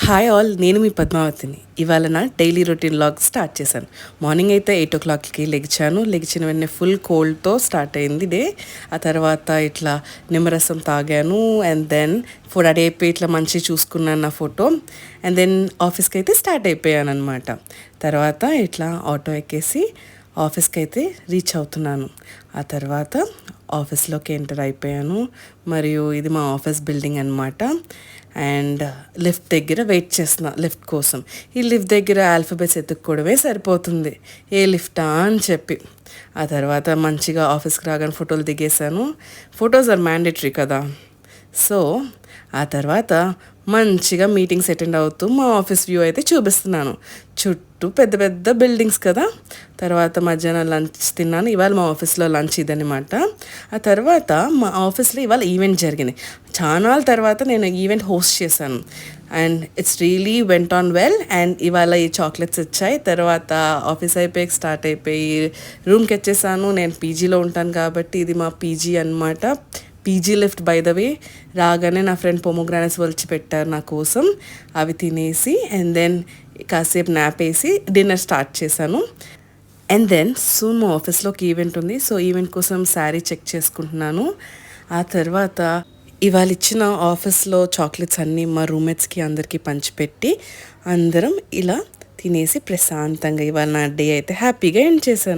Hi all, నేను మీ పద్మావతిని. ఇవాళ నా డైలీ రొటీన్ వ్లాగ్ స్టార్ట్ చేశాను. మార్నింగ్ అయితే 8 o'clockకి లెగిచిన వెంటనే ఫుల్ కోల్డ్తో స్టార్ట్ అయింది డే. ఆ తర్వాత ఇట్లా నిమ్మరసం తాగాను అండ్ దెన్ ఫుడ్ రెడీ అయిపోయి ఇట్లా మంచిగా చూసుకున్నాను నా ఫోటో. అండ్ దెన్ ఆఫీస్కి అయితే స్టార్ట్ అయిపోయాను అనమాట. తర్వాత ఇట్లా ఆటో ఎక్కేసి ఆఫీస్కి అయితే రీచ్ అవుతున్నాను. ఆ తర్వాత ఆఫీస్లోకి ఎంటర్ అయిపోయాను. మరియు ఇది మా ఆఫీస్ బిల్డింగ్ అనమాట. అండ్ లిఫ్ట్ దగ్గర వెయిట్ చేస్తున్నా లిఫ్ట్ కోసం. ఈ లిఫ్ట్ దగ్గర ఆల్ఫాబెట్స్ ఎత్తుక్కోవడమే సరిపోతుంది, ఏ లిఫ్టా అని చెప్పి. ఆ తర్వాత మంచిగా ఆఫీస్కి రాగానే ఫోటోలు దిగేశాను. ఫొటోస్ ఆర్ మ్యాండేటరీ కదా. సో ఆ తర్వాత మంచిగా మీటింగ్స్ అటెండ్ అవుతూ మా ఆఫీస్ వ్యూ అయితే చూపిస్తున్నాను. చుట్టూ పెద్ద పెద్ద బిల్డింగ్స్ కదా. తర్వాత మధ్యాహ్నం లంచ్ తిన్నాను. ఇవాళ మా ఆఫీస్లో లంచ్ ఇదనమాట. ఆ తర్వాత మా ఆఫీస్లో ఇవాళ ఈవెంట్ జరిగింది. చాలా తర్వాత నేను ఈవెంట్ హోస్ట్ చేశాను and it's really went on well. And ఇవాళ ఈ చాక్లెట్స్ వచ్చాయి. తర్వాత ఆఫీస్ అయిపోయి స్టార్ట్ అయిపోయి రూమ్కి వచ్చేసాను. నేను పీజీలో ఉంటాను కాబట్టి ఇది మా పీజీ అనమాట. PG lift by the way. రాగానే నా ఫ్రెండ్ పొమోగ్రానెట్స్ ఒలిచి పెట్టారు నా కోసం. అవి తినేసి అండ్ దెన్ కాసేపు నాప్ వేసి డిన్నర్ స్టార్ట్ చేశాను. అండ్ దెన్ సూన్ మా ఆఫీస్లోకి ఈవెంట్ ఉంది. సో ఈవెంట్ కోసం శారీ చెక్ చేసుకుంటున్నాను. ఆ తర్వాత ఇవాళ ఇచ్చిన ఆఫీస్లో చాక్లెట్స్ అన్నీ మా రూమ్మేట్స్కి అందరికీ పంచిపెట్టి అందరం ఇలా తినేసి ప్రశాంతంగా ఇవాళ నా డే అయితే హ్యాపీగా ఎండ్ చేశాను.